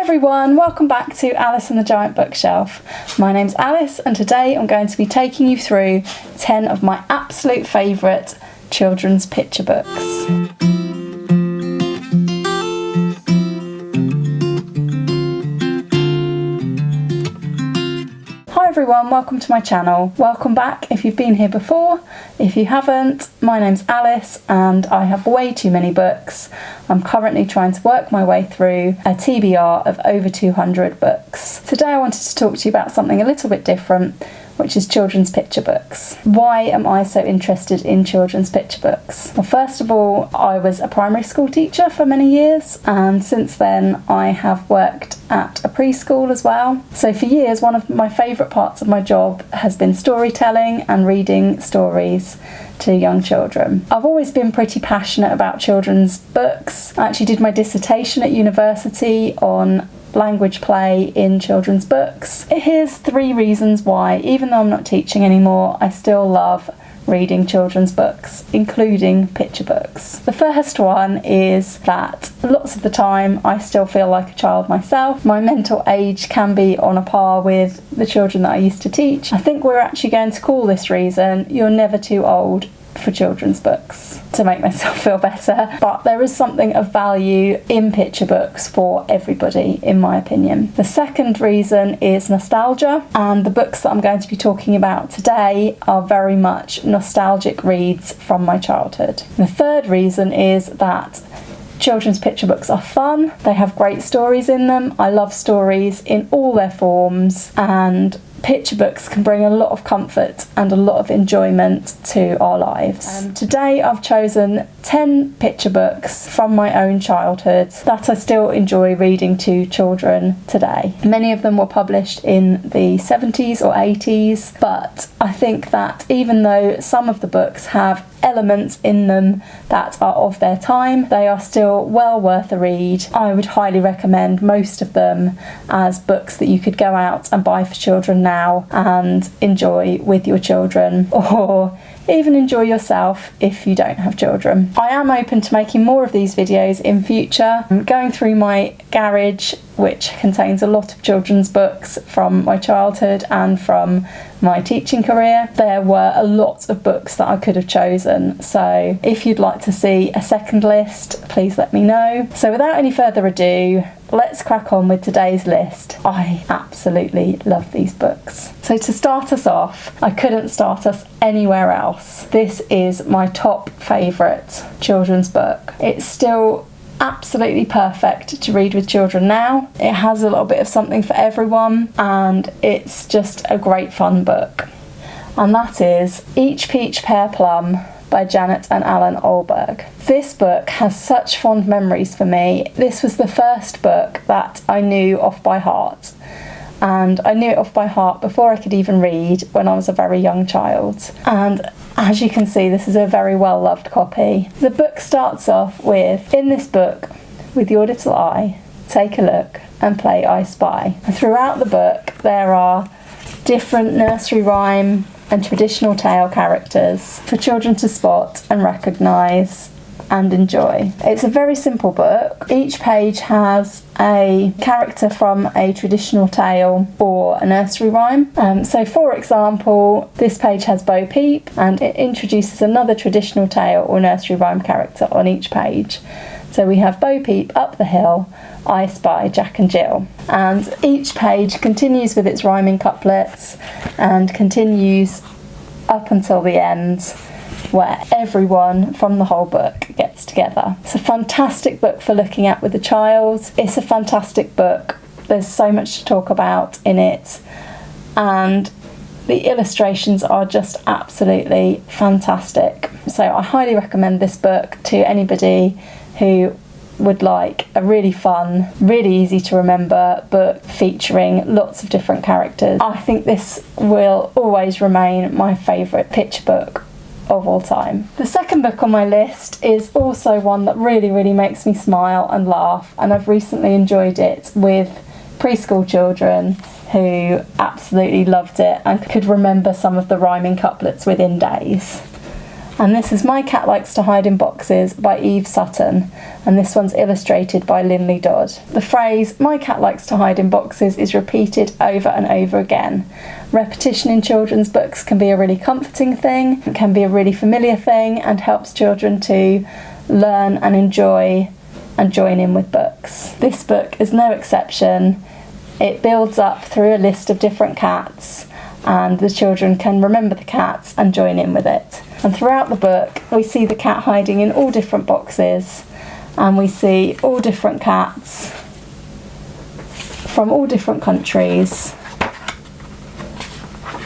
everyone, welcome back to Alice and the Giant Bookshelf. My name's Alice and today I'm going to be taking you through 10 of my absolute favourite children's picture books. Hi everyone, welcome to my channel. Welcome back if you've been here before. If you haven't, my name's Alice and I have way too many books. I'm currently trying to work my way through a TBR of over 200 books. Today I wanted to talk to you about something a little bit different, which is children's picture books. Why am I so interested in children's picture books? Well, first of all, I was a primary school teacher for many years, and since then I have worked at a preschool as well. So for years, one of my favourite parts of my job has been storytelling and reading stories to young children. I've always been pretty passionate about children's books. I actually did my dissertation at university on language play in children's books. Here's 3 reasons why, even though I'm not teaching anymore, I still love reading children's books, including picture books. The first one is that lots of the time I still feel like a child myself. My mental age can be on a par with the children that I used to teach. I think we're actually going to call this reason "You're Never Too Old for Children's Books" to make myself feel better, but there is something of value in picture books for everybody, in my opinion. The second reason is nostalgia, and the books that I'm going to be talking about today are very much nostalgic reads from my childhood. The third reason is that children's picture books are fun. They have great stories in them. I love stories in all their forms, and picture books can bring a lot of comfort and a lot of enjoyment to our lives. Today I've chosen 10 picture books from my own childhood that I still enjoy reading to children today. Many of them were published in the 70s or 80s, but I think that even though some of the books have elements in them that are of their time, they are still well worth a read. I would highly recommend most of them as books that you could go out and buy for children now and enjoy with your children, or even enjoy yourself if you don't have children. I am open to making more of these videos in future. I'm going through my garage, which contains a lot of children's books from my childhood and from my teaching career. There were a lot of books that I could have chosen, so if you'd like to see a second list, please let me know. So without any further ado, let's crack on with today's list. I absolutely love these books. So to start us off, I couldn't start us anywhere else. This is my top favourite children's book. It's still absolutely perfect to read with children now. It has a little bit of something for everyone, and it's just a great fun book. And that is Each Peach, Pear, Plum by Janet and Allan Ahlberg. This book has such fond memories for me. This was the first book that I knew off by heart, and I knew it off by heart before I could even read when I was a very young child. And as you can see, this is a very well loved copy. The book starts off with, "In this book, with your little eye, take a look and play I Spy." And throughout the book there are different nursery rhyme and traditional tale characters for children to spot and recognise and enjoy. It's a very simple book. Each page has a character from a traditional tale or a nursery rhyme. So for example, this page has Bo Peep, and it introduces another traditional tale or nursery rhyme character on each page. So we have Bo Peep up the hill, I spy Jack and Jill. And each page continues with its rhyming couplets and continues up until the end, where everyone from the whole book gets together. It's a fantastic book for looking at with a child. It's a fantastic book. There's so much to talk about in it, and the illustrations are just absolutely fantastic. So I highly recommend this book to anybody who would like a really fun, really easy to remember book featuring lots of different characters. I think this will always remain my favourite picture book of all time. The second book on my list is also one that really makes me smile and laugh, and I've recently enjoyed it with preschool children who absolutely loved it and could remember some of the rhyming couplets within days. And this is My Cat Likes to Hide in Boxes by Eve Sutton, and this one's illustrated by Lynley Dodd. The phrase "My cat likes to hide in boxes" is repeated over and over again. Repetition in children's books can be a really comforting thing, it can be a really familiar thing, and helps children to learn and enjoy and join in with books. This book is no exception. It builds up through a list of different cats, and the children can remember the cats and join in with it. And throughout the book we see the cat hiding in all different boxes, and we see all different cats from all different countries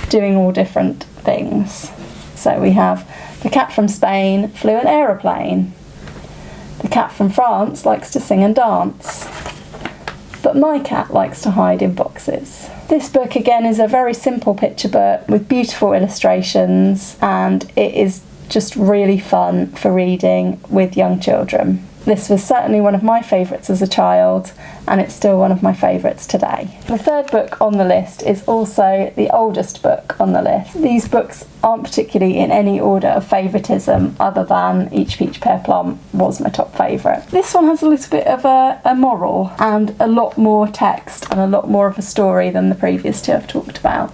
doing all different things. So we have the cat from Spain flew an aeroplane. The cat from France likes to sing and dance. But my cat likes to hide in boxes. This book again is a very simple picture book with beautiful illustrations, and it is just really fun for reading with young children. This was certainly one of my favourites as a child, and it's still one of my favourites today. The third book on the list is also the oldest book on the list. These books aren't particularly in any order of favouritism other than Each Peach Pear Plum was my top favourite. This one has a little bit of a moral and a lot more text and a lot more of a story than the previous two I've talked about.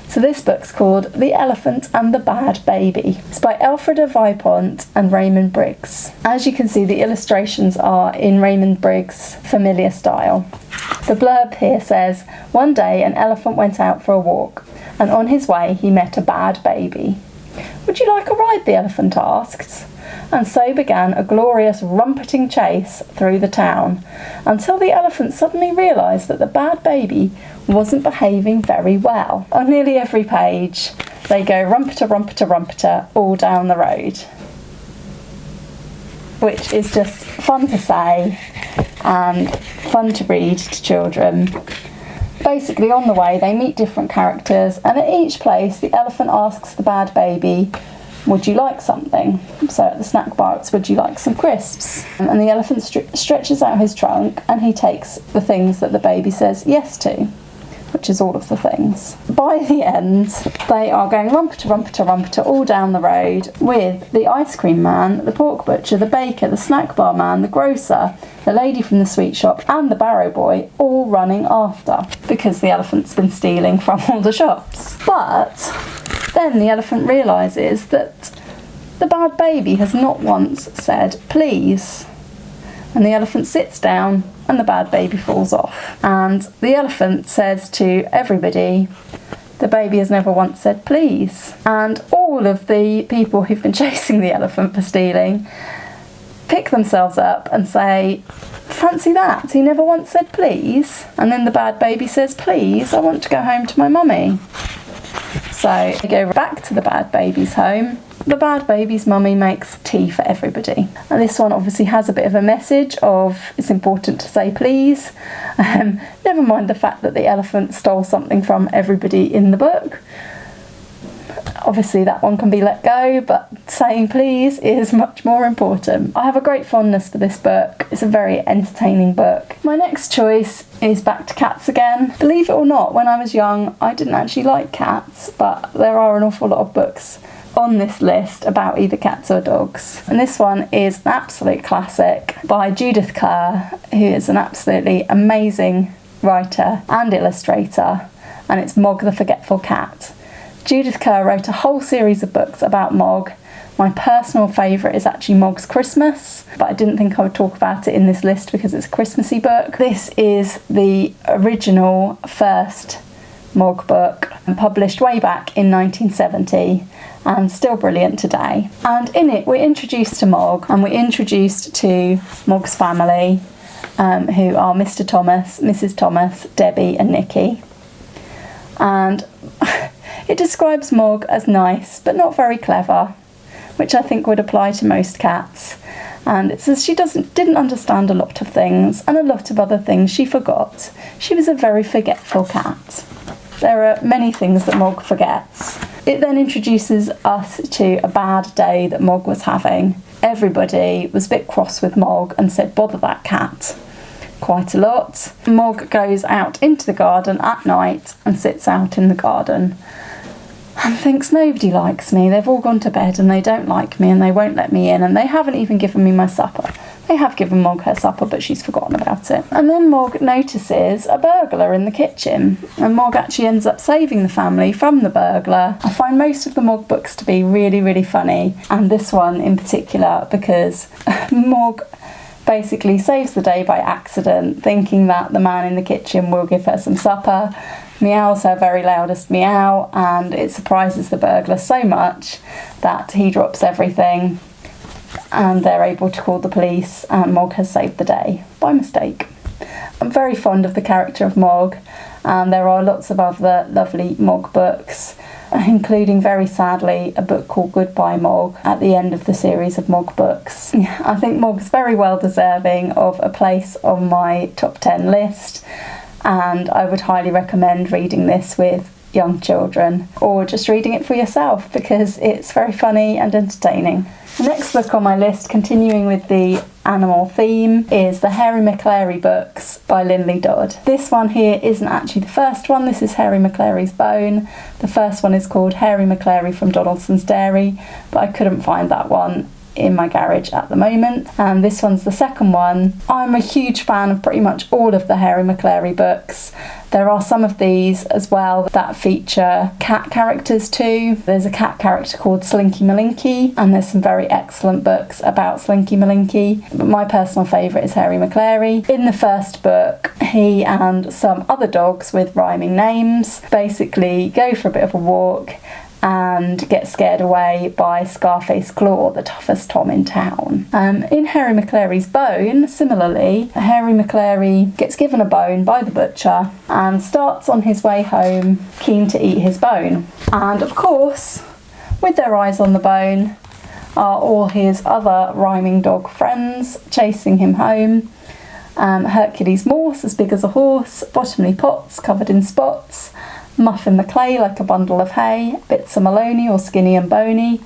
So this book's called The Elephant and the Bad Baby. It's by Elfrida, Vipont and Raymond Briggs. As you can see, the illustrations are in Raymond Briggs' familiar style. The blurb here says, "One day an elephant went out for a walk, and on his way he met a bad baby. 'Would you like a ride?' the elephant asked. And so began a glorious rumpeting chase through the town, until the elephant suddenly realised that the bad baby wasn't behaving very well." On nearly every page they go rumpeter, rumpeter, rumpeter all down the road, which is just fun to say and fun to read to children. Basically, on the way they meet different characters, and at each place the elephant asks the bad baby, "Would you like something?" So at the snack bar it's, "Would you like some crisps?" And the elephant stretches out his trunk and he takes the things that the baby says yes to, which is all of the things. By the end they are going rumpeter, rumpeter, rumpeter all down the road, with the ice cream man, the pork butcher, the baker, the snack bar man, the grocer, the lady from the sweet shop and the barrow boy all running after, because the elephant's been stealing from all the shops. But then the elephant realises that the bad baby has not once said please, and the elephant sits down and the bad baby falls off. And the elephant says to everybody, "The baby has never once said please." And all of the people who've been chasing the elephant for stealing pick themselves up and say, "Fancy that, he never once said please." And then the bad baby says, "Please, I want to go home to my mummy." So they go back to the bad baby's home. The bad baby's mummy makes tea for everybody. And this one obviously has a bit of a message of it's important to say please. Never mind the fact that the elephant stole something from everybody in the book. Obviously that one can be let go, but saying please is much more important. I have a great fondness for this book. It's a very entertaining book. My next choice is back to cats again. Believe it or not, when I was young I didn't actually like cats, but there are an awful lot of books on this list about either cats or dogs. And this one is an absolute classic by Judith Kerr, who is an absolutely amazing writer and illustrator, and it's Mog the Forgetful Cat. Judith Kerr wrote a whole series of books about Mog. My personal favourite is actually Mog's Christmas, but I didn't think I would talk about it in this list because it's a Christmassy book. This is the original first Mog book, published way back in 1970 and still brilliant today. And in it we're introduced to Mog, and we're introduced to Mog's family, who are Mr. Thomas, Mrs. Thomas, Debbie and Nicky. And it describes Mog as nice but not very clever, which I think would apply to most cats. And it says she didn't understand a lot of things, and a lot of other things she forgot. She was a very forgetful cat. There are many things that Mog forgets. It then introduces us to a bad day that Mog was having. Everybody was a bit cross with Mog and said, "Bother that cat," quite a lot. Mog goes out into the garden at night and sits out in the garden. and thinks nobody likes me. They've all gone to bed and they don't like me and they won't let me in and they haven't even given me my supper. They have given Mog her supper, but she's forgotten about it. And then Mog notices a burglar in the kitchen, and Mog actually ends up saving the family from the burglar. I find most of the Mog books to be really, really funny, and this one in particular, because Mog basically saves the day by accident, thinking that the man in the kitchen will give her some supper, meows her very loudest meow, and it surprises the burglar so much that he drops everything and they're able to call the police, and Mog has saved the day by mistake. I'm very fond of the character of Mog, and there are lots of other lovely Mog books, including, very sadly, a book called Goodbye Mog at the end of the series of Mog books. I think Mog's very well deserving of a place on my top 10 list, and I would highly recommend reading this with young children, or just reading it for yourself, because it's very funny and entertaining. The next book on my list, continuing with the animal theme, is the Harry Maclary books by Lynley Dodd. This one here isn't actually the first one. This is Harry Maclary's Bone. The first one is called Harry Maclary from Donaldson's Dairy, but I couldn't find that one in my garage at the moment, and this one's the second one. I'm a huge fan of pretty much all of the Harry Maclary books. There are some of these as well that feature cat characters too. There's a cat character called Slinky Malinky, and there's some very excellent books about Slinky Malinky, but my personal favourite is Harry Maclary. In the first book, he and some other dogs with rhyming names basically go for a bit of a walk and get scared away by Scarface Claw, the toughest Tom in town. In Harry Maclary's Bone, similarly, Harry Maclary gets given a bone by the butcher and starts on his way home keen to eat his bone. And of course, with their eyes on the bone, are all his other rhyming dog friends chasing him home. Hercules Morse, as big as a horse, Bottomley Potts, covered in spots, Muffin McClay, like a bundle of hay, Bitzer Maloney, or skinny and bony,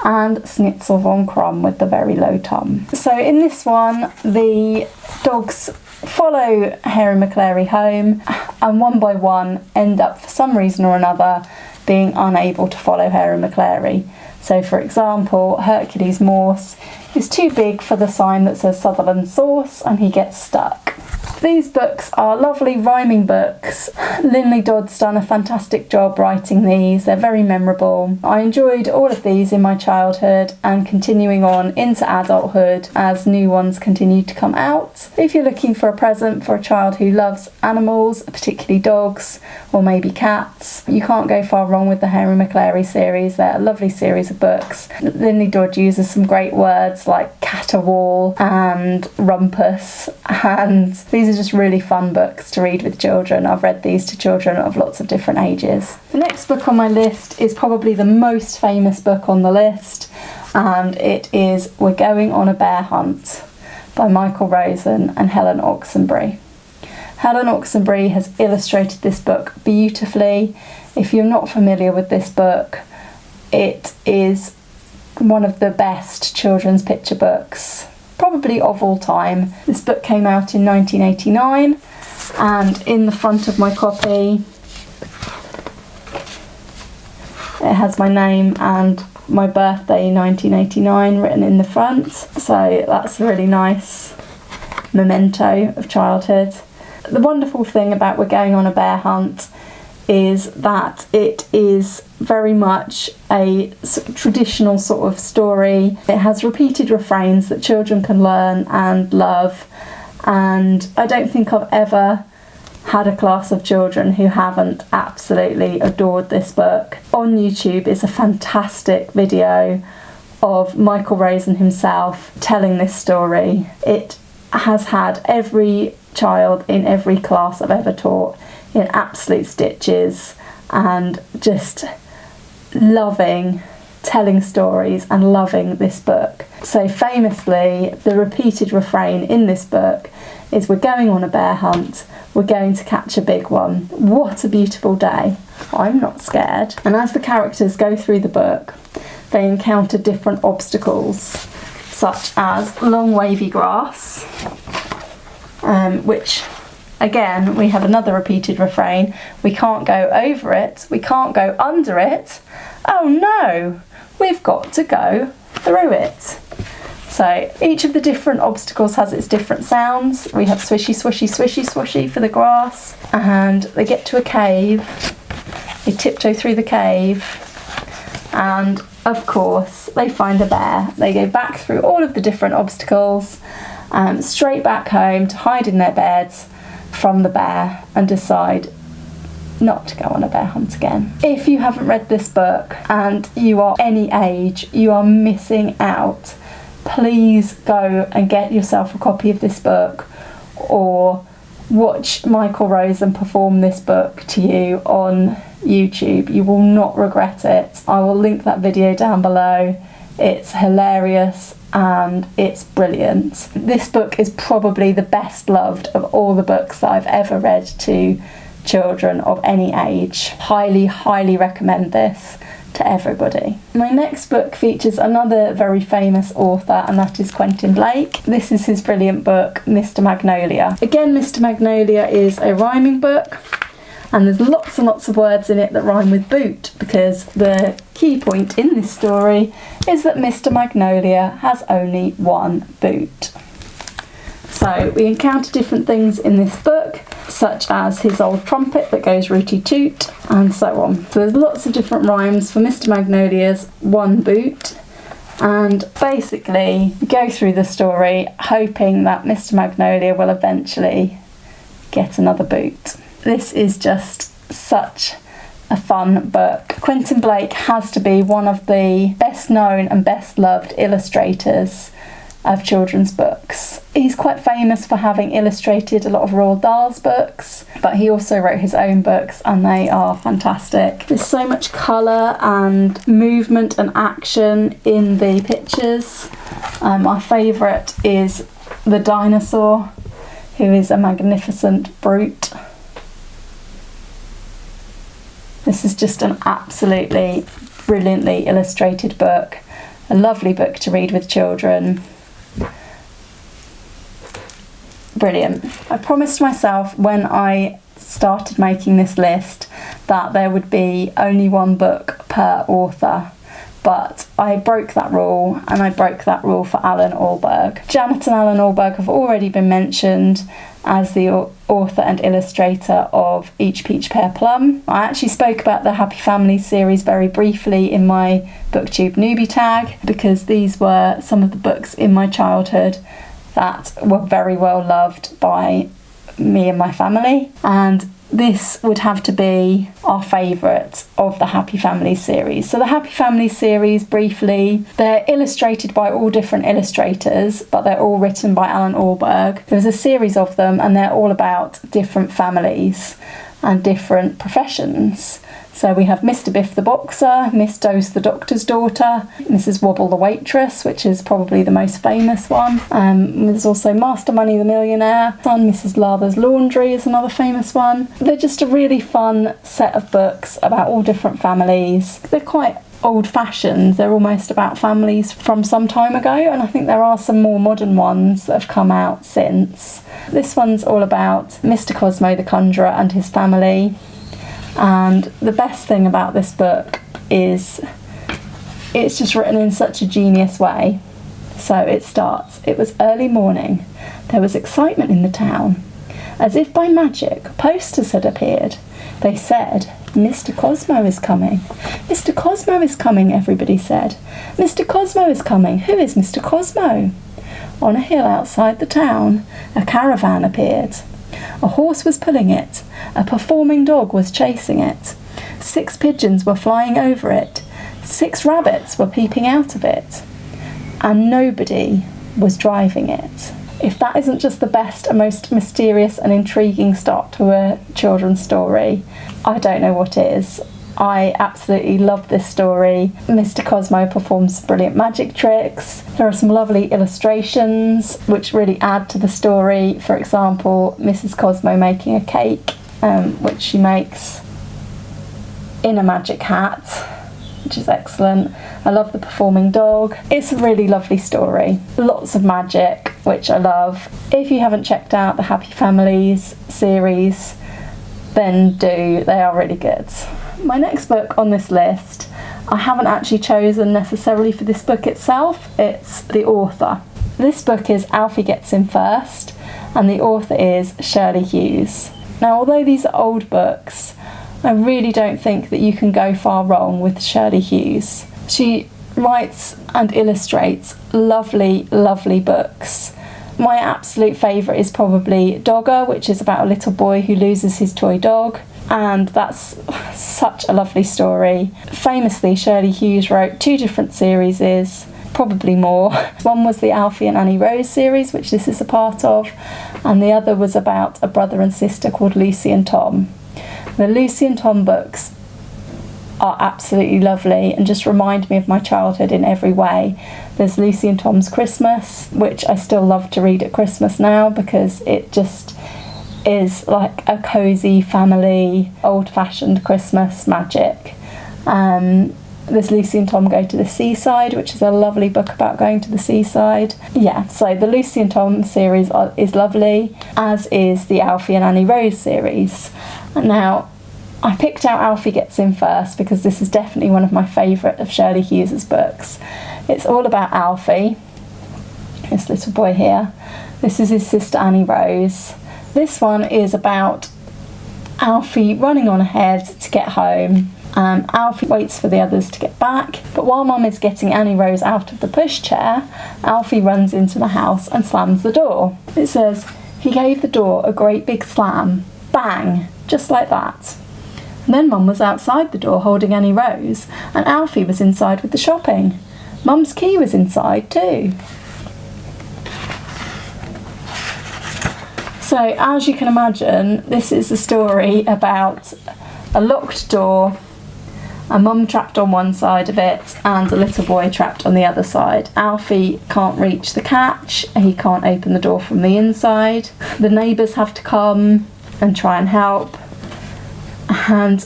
and Snitzel von Krumm with the very low tum. So in this one, the dogs follow Harry Maclary home, and one by one end up, for some reason or another, being unable to follow Harry Maclary. So for example, Hercules Morse is too big for the sign that says Sutherland Sauce, and he gets stuck. These books are lovely rhyming books. Lynley Dodd's done a fantastic job writing these. They're very memorable. I enjoyed all of these in my childhood and continuing on into adulthood as new ones continue to come out. If you're looking for a present for a child who loves animals, particularly dogs or maybe cats, you can't go far wrong with the Harry Maclary series. They're a lovely series of books. Lynley Dodd uses some great words like caterwaul and rumpus, and these are just really fun books to read with children. I've read these to children of lots of different ages. The next book on my list is probably the most famous book on the list, and it is We're Going on a Bear Hunt by Michael Rosen and Helen Oxenbury. Helen Oxenbury has illustrated this book beautifully. If you're not familiar with this book, it is one of the best children's picture books probably of all time. This book came out in 1989, and in the front of my copy it has my name and my birthday 1989 written in the front, so that's a really nice memento of childhood. The wonderful thing about We're Going on a Bear Hunt is that it is very much a traditional sort of story. It has repeated refrains that children can learn and love, and I don't think I've ever had a class of children who haven't absolutely adored this book. On YouTube is a fantastic video of Michael Rosen himself telling this story. It has had every child in every class I've ever taught in absolute stitches, and just loving telling stories and loving this book. So famously, the repeated refrain in this book is, we're going on a bear hunt, we're going to catch a big one. What a beautiful day. I'm not scared. And as the characters go through the book, they encounter different obstacles, such as long wavy grass, which Again, we have another repeated refrain. We can't go over it. We can't go under it. Oh no, we've got to go through it. So each of the different obstacles has its different sounds. We have swishy, swishy, swishy, swishy for the grass, and they get to a cave. They tiptoe through the cave, and of course they find a bear. They go back through all of the different obstacles, straight back home to hide in their beds from the bear and decide not to go on a bear hunt again. If you haven't read this book and you are any age, you are missing out. Please go and get yourself a copy of this book, or watch Michael Rosen perform this book to you on YouTube. You will not regret it. I will link that video down below. It's hilarious and it's brilliant. This book is probably the best loved of all the books that I've ever read to children of any age. Highly, highly recommend this to everybody. My next book features another very famous author, and that is Quentin Blake. This is his brilliant book, Mr. Magnolia. Again, Mr. Magnolia is a rhyming book, and there's lots and lots of words in it that rhyme with boot, because the key point in this story is that Mr. Magnolia has only one boot. So we encounter different things in this book, such as his old trumpet that goes rooty toot, and so on. So there's lots of different rhymes for Mr. Magnolia's one boot, and basically we go through the story hoping that Mr. Magnolia will eventually get another boot. This is just such a fun book. Quentin Blake has to be one of the best known and best loved illustrators of children's books. He's quite famous for having illustrated a lot of Roald Dahl's books, but he also wrote his own books and they are fantastic. There's so much colour and movement and action in the pictures. My favourite is the dinosaur, who is a magnificent brute. This is just an absolutely brilliantly illustrated book. A lovely book to read with children. Brilliant. I promised myself when I started making this list that there would be only one book per author, but I broke that rule, and I broke that rule for Allan Ahlberg. Janet and Allan Ahlberg have already been mentioned as the author and illustrator of Each Peach, Pear, Plum. I actually spoke about the Happy Families series very briefly in my BookTube newbie tag, because these were some of the books in my childhood that were very well loved by me and my family, and this would have to be our favourite of the Happy Families series. So the Happy Families series, briefly, they're illustrated by all different illustrators, but they're all written by Allan Ahlberg. There's a series of them and they're all about different families and different professions. So we have Mr. Biff the boxer, Miss Dose the doctor's daughter, Mrs. Wobble the waitress, which is probably the most famous one. There's also Master Money the millionaire, and Mrs. Lather's laundry is another famous one. They're just a really fun set of books about all different families. They're quite old-fashioned. They're almost about families from some time ago, and I think there are some more modern ones that have come out since. This one's all about Mr. Cosmo the Conjuror and his family. And the best thing about this book is it's just written in such a genius way. So it starts, "It was early morning. There was excitement in the town. As if by magic, posters had appeared. They said, 'Mr. Cosmo is coming. Mr. Cosmo is coming,' everybody said. 'Mr. Cosmo is coming. Who is Mr. Cosmo?' On a hill outside the town, a caravan appeared. A horse was pulling it. A performing dog was chasing it. 6 pigeons were flying over it. 6 rabbits were peeping out of it. And nobody was driving it." If that isn't just the best and most mysterious and intriguing start to a children's story, I don't know what is. I absolutely love this story. Mr. Cosmo performs brilliant magic tricks. There are some lovely illustrations which really add to the story. For example, Mrs. Cosmo making a cake, which she makes in a magic hat, which is excellent. I love the performing dog. It's a really lovely story. Lots of magic, which I love. If you haven't checked out the Happy Families series, then do. They are really good. My next book on this list, I haven't actually chosen necessarily for this book itself, it's the author. This book is Alfie Gets in First, and the author is Shirley Hughes. Now, although these are old books, I really don't think that you can go far wrong with Shirley Hughes. She writes and illustrates lovely, lovely books. My absolute favourite is probably Dogger, which is about a little boy who loses his toy dog, and that's such a lovely story. Famously, Shirley Hughes wrote 2 different series, probably more. One was the Alfie and Annie Rose series, which this is a part of, and the other was about a brother and sister called Lucy and Tom. The Lucy and Tom books are absolutely lovely and just remind me of my childhood in every way. There's Lucy and Tom's Christmas, which I still love to read at Christmas now because it just is like a cosy family, old-fashioned Christmas magic. There's Lucy and Tom Go to the Seaside, which is a lovely book about going to the seaside. Yeah, so the Lucy and Tom series is lovely, as is the Alfie and Annie Rose series. Now, I picked out Alfie Gets in First because this is definitely one of my favourite of Shirley Hughes's books. It's all about Alfie, this little boy here. This is his sister Annie Rose. This one is about Alfie running on ahead to get home. Alfie waits for the others to get back, but while Mum is getting Annie Rose out of the pushchair, Alfie runs into the house and slams the door. It says, he gave the door a great big slam, bang, just like that. And then Mum was outside the door holding Annie Rose, and Alfie was inside with the shopping. Mum's key was inside too. So, as you can imagine, this is a story about a locked door, a mum trapped on one side of it and a little boy trapped on the other side. Alfie can't reach the catch, he can't open the door from the inside. The neighbours have to come and try and help. And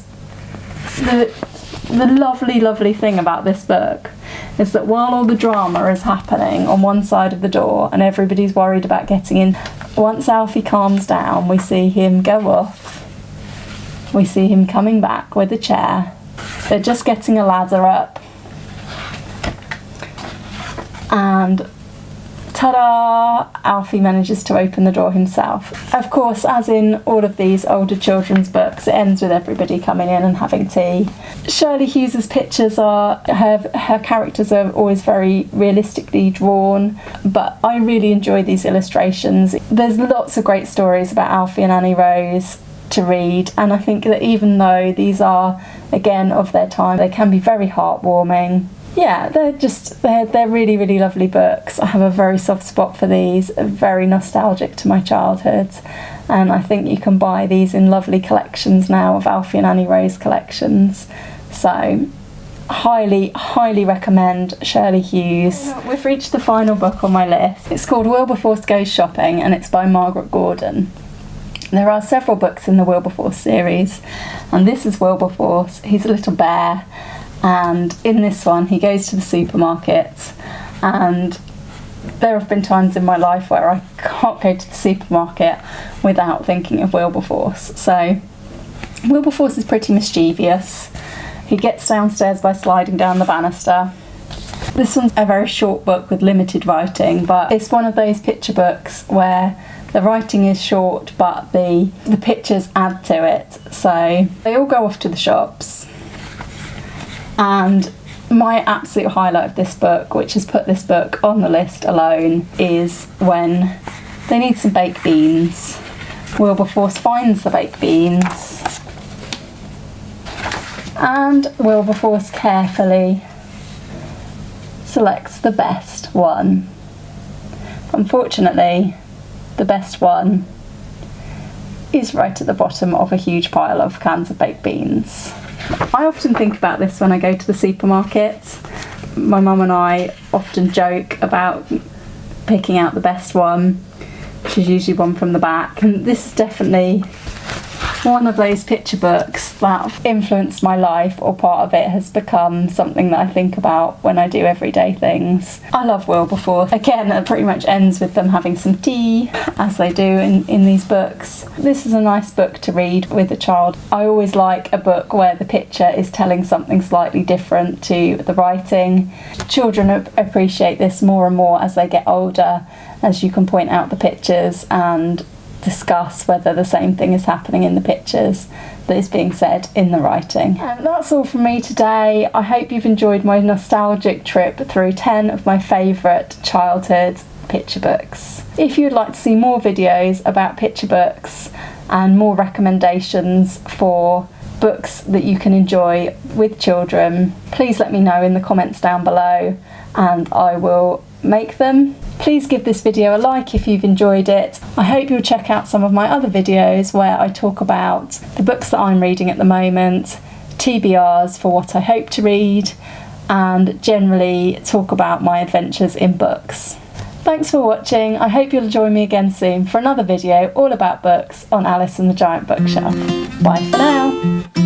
the lovely, lovely thing about this book is that while all the drama is happening on one side of the door and everybody's worried about getting in, once Alfie calms down, we see him go off. We see him coming back with a chair. They're just getting a ladder up. And ta-da! Alfie manages to open the door himself. Of course, as in all of these older children's books, it ends with everybody coming in and having tea. Shirley Hughes's pictures her characters are always very realistically drawn, but I really enjoy these illustrations. There's lots of great stories about Alfie and Annie Rose to read, and I think that even though these are, again, of their time, they can be very heartwarming. Yeah, they're really, really lovely books. I have a very soft spot for these, very nostalgic to my childhood, and I think you can buy these in lovely collections now of Alfie and Annie Rose collections. So highly, highly recommend Shirley Hughes. We've reached the final book on my list. It's called Wilberforce Goes Shopping, and it's by Margaret Gordon. There are several books in the Wilberforce series, and this is Wilberforce. He's a little bear, and in this one he goes to the supermarket, and there have been times in my life where I can't go to the supermarket without thinking of Wilberforce. So Wilberforce is pretty mischievous. He gets downstairs by sliding down the banister. This one's a very short book with limited writing, but it's one of those picture books where the writing is short but the pictures add to it. So they all go off to the shops, and my absolute highlight of this book, which has put this book on the list alone, is when they need some baked beans. Wilberforce finds the baked beans, and Wilberforce carefully selects the best one. Unfortunately, the best one is right at the bottom of a huge pile of cans of baked beans. I often think about this when I go to the supermarket. My mum and I often joke about picking out the best one, which is usually one from the back, and this is definitely one of those picture books that influenced my life, or part of it has become something that I think about when I do everyday things. I love Wilberforce. Again, it pretty much ends with them having some tea, as they do in these books. This is a nice book to read with a child. I always like a book where the picture is telling something slightly different to the writing. Children appreciate this more and more as they get older, as you can point out the pictures and discuss whether the same thing is happening in the pictures that is being said in the writing. And that's all from me today. I hope you've enjoyed my nostalgic trip through 10 of my favourite childhood picture books. If you'd like to see more videos about picture books and more recommendations for books that you can enjoy with children, please let me know in the comments down below and I will make them. Please give this video a like if you've enjoyed it. I hope you'll check out some of my other videos where I talk about the books that I'm reading at the moment, TBRs for what I hope to read, and generally talk about my adventures in books. Thanks for watching. I hope you'll join me again soon for another video all about books on Alice and the Giant Bookshelf. Bye for now.